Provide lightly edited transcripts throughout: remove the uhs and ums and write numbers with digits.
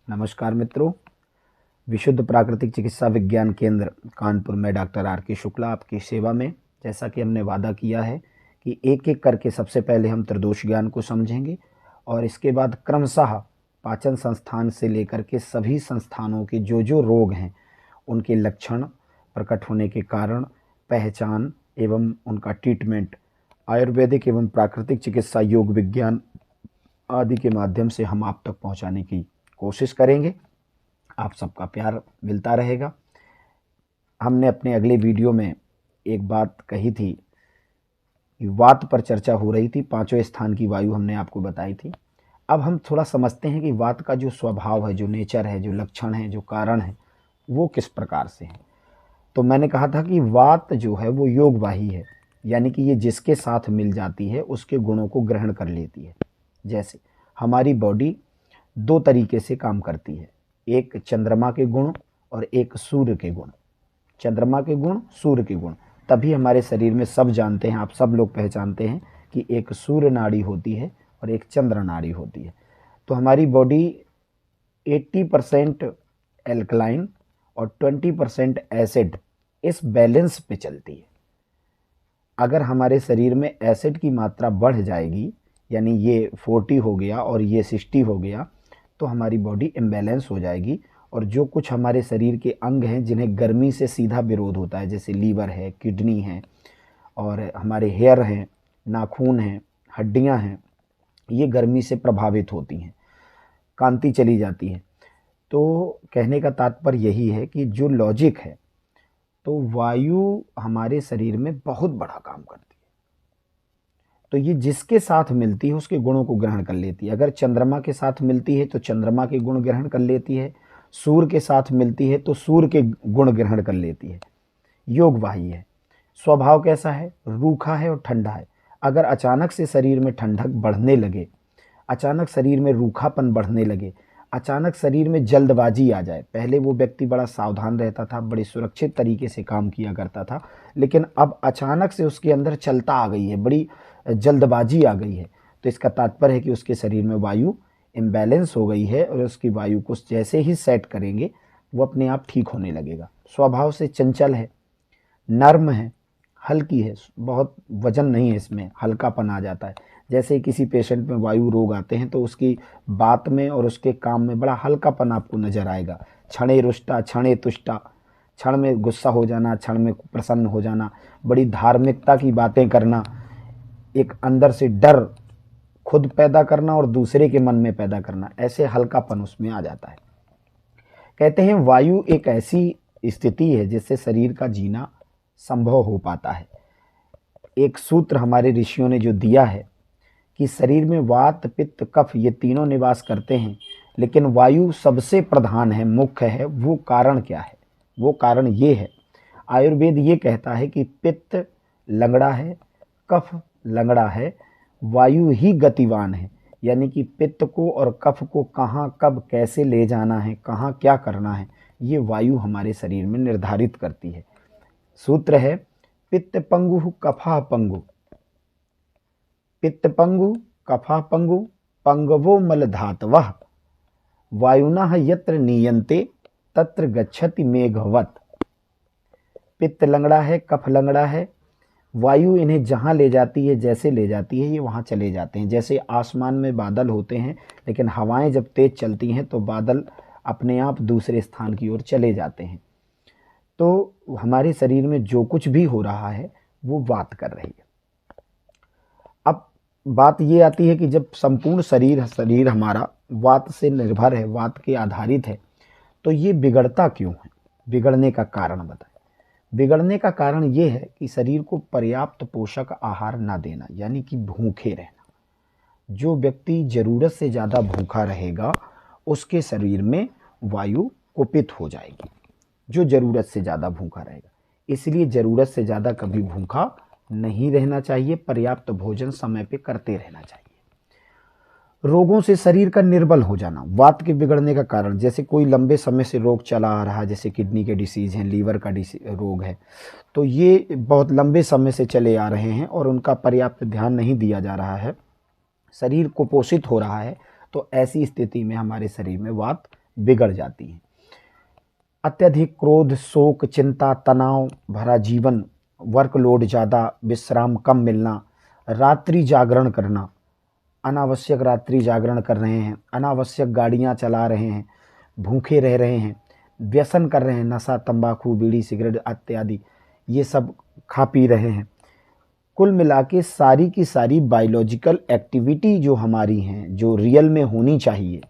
नमस्कार मित्रों। विशुद्ध प्राकृतिक चिकित्सा विज्ञान केंद्र कानपुर में डॉक्टर आर के शुक्ला आपकी सेवा में। जैसा कि हमने वादा किया है कि एक एक करके सबसे पहले हम त्रिदोष ज्ञान को समझेंगे और इसके बाद क्रमशः पाचन संस्थान से लेकर के सभी संस्थानों के जो रोग हैं उनके लक्षण, प्रकट होने के कारण, पहचान एवं उनका ट्रीटमेंट आयुर्वेदिक एवं प्राकृतिक चिकित्सा, योग विज्ञान आदि के माध्यम से हम आप तक पहुंचाने की कोशिश करेंगे। आप सबका प्यार मिलता रहेगा। हमने अपने अगले वीडियो में एक बात कही थी कि वात पर चर्चा हो रही थी, पांचवें स्थान की वायु हमने आपको बताई थी। अब हम थोड़ा समझते हैं कि वात का जो स्वभाव है, जो नेचर है, जो लक्षण है, जो कारण है, वो किस प्रकार से है। तो मैंने कहा था कि वात जो है वो योगवाही है, यानी कि ये जिसके साथ मिल जाती है उसके गुणों को ग्रहण कर लेती है। जैसे हमारी बॉडी दो तरीके से काम करती है, एक चंद्रमा के गुण और एक सूर्य के गुण। चंद्रमा के गुण, सूर्य के गुण, तभी हमारे शरीर में सब जानते हैं, आप सब लोग पहचानते हैं कि एक सूर्य नाड़ी होती है और एक चंद्र नाड़ी होती है। तो हमारी बॉडी 80% एल्कलाइन और 20% एसिड, इस बैलेंस पे चलती है। अगर हमारे शरीर में एसिड की मात्रा बढ़ जाएगी, यानी ये 40 हो गया और ये 60 हो गया, तो हमारी बॉडी इम्बैलेंस हो जाएगी। और जो कुछ हमारे शरीर के अंग हैं जिन्हें गर्मी से सीधा विरोध होता है, जैसे लीवर है, किडनी है और हमारे हेयर हैं, नाखून हैं, हड्डियां हैं, ये गर्मी से प्रभावित होती हैं, कांति चली जाती है। तो कहने का तात्पर्य यही है कि जो लॉजिक है, तो वायु हमारे शरीर में बहुत बड़ा काम करती है। तो ये जिसके साथ मिलती है उसके गुणों को ग्रहण कर लेती है। अगर चंद्रमा के साथ मिलती है तो चंद्रमा के गुण ग्रहण कर लेती है, सूर्य के साथ मिलती है तो सूर्य के गुण ग्रहण कर लेती है। योगवाही है। स्वभाव कैसा है? रूखा है और ठंडा है। अगर अचानक से शरीर में ठंडक बढ़ने लगे, अचानक शरीर में रूखापन बढ़ने लगे, अचानक शरीर में जल्दबाजी आ जाए, पहले वो व्यक्ति बड़ा सावधान रहता था, बड़े सुरक्षित तरीके से काम किया करता था, लेकिन अब अचानक से उसके अंदर चलता आ गई है, बड़ी जल्दबाजी आ गई है, तो इसका तात्पर्य है कि उसके शरीर में वायु इम्बैलेंस हो गई है और उसकी वायु को जैसे ही सेट करेंगे वो अपने आप ठीक होने लगेगा। स्वभाव से चंचल है, नर्म है, हल्की है, बहुत वजन नहीं है, इसमें हल्कापन आ जाता है। जैसे किसी पेशेंट में वायु रोग आते हैं तो उसकी बात में और उसके काम में बड़ा हल्कापन आपको नजर आएगा। क्षणे रुष्टा क्षणे तुष्टा, क्षण में गुस्सा हो जाना, क्षण में प्रसन्न हो जाना, बड़ी धार्मिकता की बातें करना, एक अंदर से डर खुद पैदा करना और दूसरे के मन में पैदा करना, ऐसे हल्कापन उसमें आ जाता है। कहते हैं वायु एक ऐसी स्थिति है जिससे शरीर का जीना संभव हो पाता है। एक सूत्र हमारे ऋषियों ने जो दिया है कि शरीर में वात, पित्त, कफ ये तीनों निवास करते हैं, लेकिन वायु सबसे प्रधान है, मुख्य है। वो कारण क्या है? वो कारण ये है, आयुर्वेद ये कहता है कि पित्त लंगड़ा है, कफ लंगड़ा है, वायु ही गतिवान है। यानी कि पित्त को और कफ को कहाँ, कब, कैसे ले जाना है, कहाँ क्या करना है, ये वायु हमारे शरीर में निर्धारित करती है। सूत्र है पित्त पंगु कफा पंगु, पित्त पंगु कफा पंगु, पंगवो मल धातवः, वायुना यत्र नीयन्ते तत्र गच्छति मेघवत। पित्त लंगड़ा है, कफ लंगड़ा है, वायु इन्हें जहाँ ले जाती है, जैसे ले जाती है, ये वहाँ चले जाते हैं। जैसे आसमान में बादल होते हैं, लेकिन हवाएं जब तेज चलती हैं तो बादल अपने आप दूसरे स्थान की ओर चले जाते हैं। तो हमारे शरीर में जो कुछ भी हो रहा है वो वात कर रही है। अब बात ये आती है कि जब संपूर्ण शरीर हमारा वात से निर्भर है, वात के आधारित है, तो ये बिगड़ता क्यों है? बिगड़ने का कारण बताएं। बिगड़ने का कारण ये है कि शरीर को पर्याप्त पोषक आहार ना देना, यानी कि भूखे रहना। जो व्यक्ति जरूरत से ज़्यादा भूखा रहेगा उसके शरीर में वायु कुपित हो जाएगी, जो ज़रूरत से ज़्यादा भूखा रहेगा। इसलिए ज़रूरत से ज़्यादा कभी भूखा नहीं रहना चाहिए, पर्याप्त भोजन समय पे करते रहना चाहिए। रोगों से शरीर का निर्बल हो जाना, वात के बिगड़ने का कारण, जैसे कोई लंबे समय से रोग चला आ रहा है, जैसे किडनी के डिसीज़ हैं, लीवर का रोग है, तो ये बहुत लंबे समय से चले आ रहे हैं और उनका पर्याप्त ध्यान नहीं दिया जा रहा है, शरीर कुपोषित हो रहा है, तो ऐसी स्थिति में हमारे शरीर में वात बिगड़ जाती हैं। अत्यधिक क्रोध, शोक, चिंता, तनाव भरा जीवन, वर्कलोड ज़्यादा, विश्राम कम मिलना, रात्रि जागरण करना, अनावश्यक रात्रि जागरण कर रहे हैं, अनावश्यक गाड़ियां चला रहे हैं, भूखे रह रहे हैं, व्यसन कर रहे हैं, नशा, तंबाकू, बीड़ी, सिगरेट इत्यादि ये सब खा पी रहे हैं। कुल मिला के सारी की सारी बायोलॉजिकल एक्टिविटी जो हमारी हैं, जो रियल में होनी चाहिए,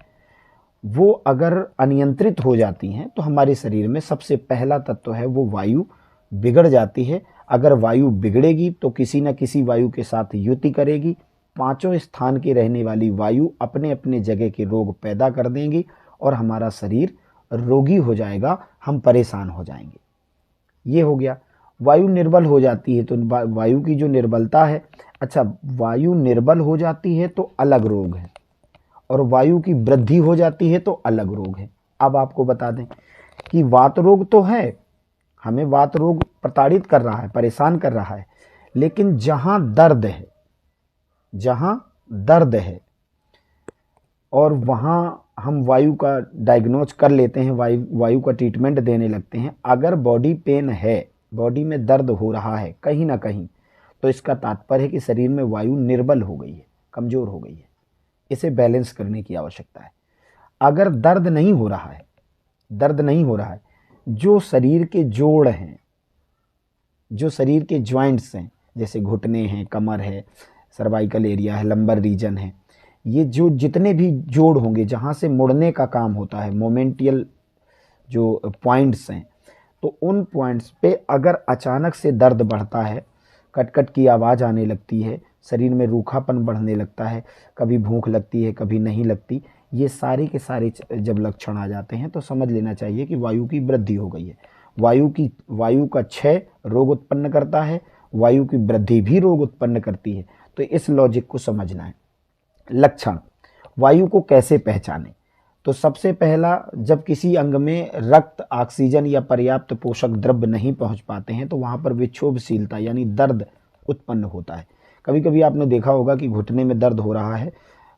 वो अगर अनियंत्रित हो जाती हैं तो हमारे शरीर में सबसे पहला तत्व है वो वायु बिगड़ जाती है। अगर वायु बिगड़ेगी तो किसी न किसी वायु के साथ युति करेगी, पांचों स्थान की रहने वाली वायु अपने अपने जगह के रोग पैदा कर देंगी और हमारा शरीर रोगी हो जाएगा, हम परेशान हो जाएंगे। ये हो गया। वायु निर्बल हो जाती है तो वायु की जो निर्बलता है, अच्छा वायु निर्बल हो जाती है तो अलग रोग है, और वायु की वृद्धि हो जाती है तो अलग रोग है। अब आपको बता दें कि वात रोग तो है, हमें वात रोग प्रताड़ित कर रहा है, परेशान कर रहा है, लेकिन जहां दर्द है, जहां दर्द है और वहां हम वायु का डायग्नोज कर लेते हैं, वायु का ट्रीटमेंट देने लगते हैं। अगर बॉडी पेन है, बॉडी में दर्द हो रहा है कहीं ना कहीं, तो इसका तात्पर्य है कि शरीर में वायु निर्बल हो गई है, कमजोर हो गई है। इसे बैलेंस करने की आवश्यकता है। अगर दर्द नहीं हो रहा है, दर्द नहीं हो रहा है, जो शरीर के जोड़ हैं, जो शरीर के ज्वाइंट्स हैं, जैसे घुटने हैं, कमर है, सर्वाइकल एरिया है, लंबर रीजन है, ये जो जितने भी जोड़ होंगे जहाँ से मुड़ने का काम होता है, मोमेंटियल जो पॉइंट्स हैं, तो उन पॉइंट्स पे अगर अचानक से दर्द बढ़ता है, कटकट की आवाज़ आने लगती है, शरीर में रूखापन बढ़ने लगता है, कभी भूख लगती है, कभी नहीं लगती, ये सारे के सारे जब लक्षण आ जाते हैं तो समझ लेना चाहिए कि वायु की वृद्धि हो गई है। वायु का क्षय रोग उत्पन्न करता है, वायु की वृद्धि भी रोग उत्पन्न करती है। तो इस लॉजिक को समझना है। लक्षण, वायु को कैसे पहचानें? तो सबसे पहला, जब किसी अंग में रक्त, ऑक्सीजन या पर्याप्त पोषक द्रव्य नहीं पहुंच पाते हैं तो वहां पर विक्षोभशीलता यानी दर्द उत्पन्न होता है। कभी कभी आपने देखा होगा कि घुटने में दर्द हो रहा है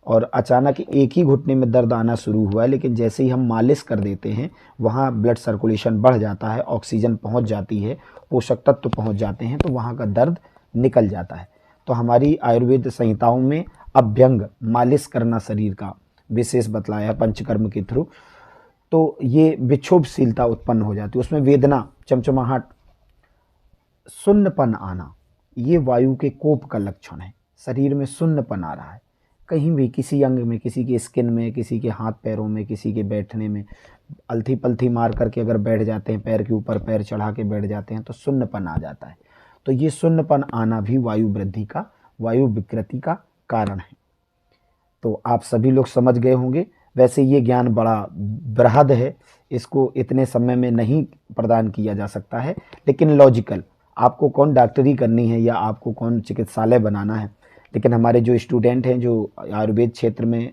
और अचानक एक ही घुटने में दर्द आना शुरू हुआ है, लेकिन जैसे ही हम मालिश कर देते हैं वहाँ ब्लड सर्कुलेशन बढ़ जाता है, ऑक्सीजन पहुँच जाती है, पोषक तत्व पहुँच जाते हैं, तो वहाँ का दर्द निकल जाता है। तो हमारी आयुर्वेद संहिताओं में अभ्यंग, मालिश करना शरीर का विशेष बतलाया है पंचकर्म के थ्रू। तो ये विक्षोभशीलता उत्पन्न हो जाती है, उसमें वेदना, चमचमाहट, सुन्नपन आना, ये वायु के कोप का लक्षण है। शरीर में सुन्नपन आ रहा है, कहीं भी किसी अंग में, किसी के स्किन में, किसी के हाथ पैरों में, किसी के बैठने में, अलथी पलथी मार करके अगर बैठ जाते हैं, पैर के ऊपर पैर चढ़ा के बैठ जाते हैं तो सुन्नपन आ जाता है। तो ये सुन्नपन आना भी वायु वृद्धि का, वायु विकृति का कारण है। तो आप सभी लोग समझ गए होंगे। वैसे ये ज्ञान बड़ा बृहद है, इसको इतने समय में नहीं प्रदान किया जा सकता है, लेकिन लॉजिकल, आपको कौन डॉक्टरी करनी है या आपको कौन चिकित्सालय बनाना है, लेकिन हमारे जो स्टूडेंट हैं जो आयुर्वेद क्षेत्र में,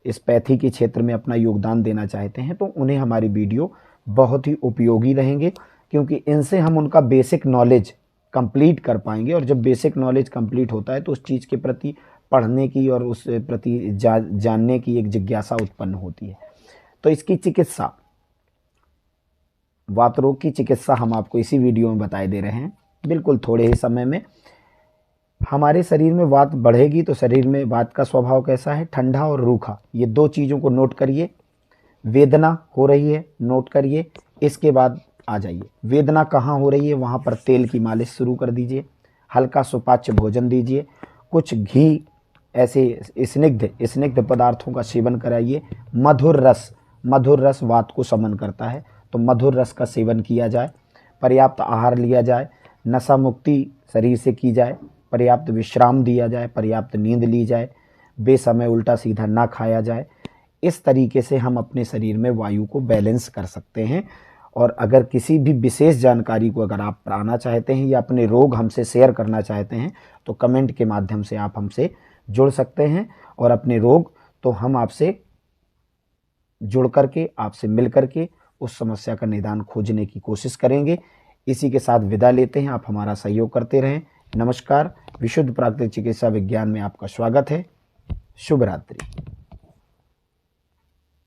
इस पैथी के क्षेत्र में अपना योगदान देना चाहते हैं, तो उन्हें हमारी वीडियो बहुत ही उपयोगी रहेंगे, क्योंकि इनसे हम उनका बेसिक नॉलेज कंप्लीट कर पाएंगे। और जब बेसिक नॉलेज कंप्लीट होता है तो उस चीज़ के प्रति पढ़ने की और उस प्रति जानने की एक जिज्ञासा उत्पन्न होती है। तो इसकी चिकित्सा, वात रोग की चिकित्सा हम आपको इसी वीडियो में बताए दे रहे हैं। बिल्कुल थोड़े ही समय में हमारे शरीर में वात बढ़ेगी तो शरीर में वात का स्वभाव कैसा है, ठंडा और रूखा। ये दो चीज़ों को नोट करिए। वेदना हो रही है, नोट करिए। इसके बाद आ जाइए, वेदना कहाँ हो रही है, वहाँ पर तेल की मालिश शुरू कर दीजिए, हल्का सुपाच्य भोजन दीजिए, कुछ घी, ऐसे स्निग्ध पदार्थों का सेवन कराइए। मधुर रस वात को शमन करता है, तो मधुर रस का सेवन किया जाए। पर्याप्त आहार लिया जाए, नशा मुक्ति शरीर से की जाए, पर्याप्त विश्राम दिया जाए, पर्याप्त नींद ली जाए, बेसमय उल्टा सीधा ना खाया जाए। इस तरीके से हम अपने शरीर में वायु को बैलेंस कर सकते हैं। और अगर किसी भी विशेष जानकारी को अगर आप पाना चाहते हैं या अपने रोग हमसे शेयर करना चाहते हैं तो कमेंट के माध्यम से आप हमसे जुड़ सकते हैं, और अपने रोग तो हम आपसे जुड़ करके, आपसे मिल करके उस समस्या का निदान खोजने की कोशिश करेंगे। इसी के साथ विदा लेते हैं। आप हमारा सहयोग करते रहें। नमस्कार। विशुद्ध प्राकृतिक चिकित्सा विज्ञान में आपका स्वागत है। शुभ रात्रि।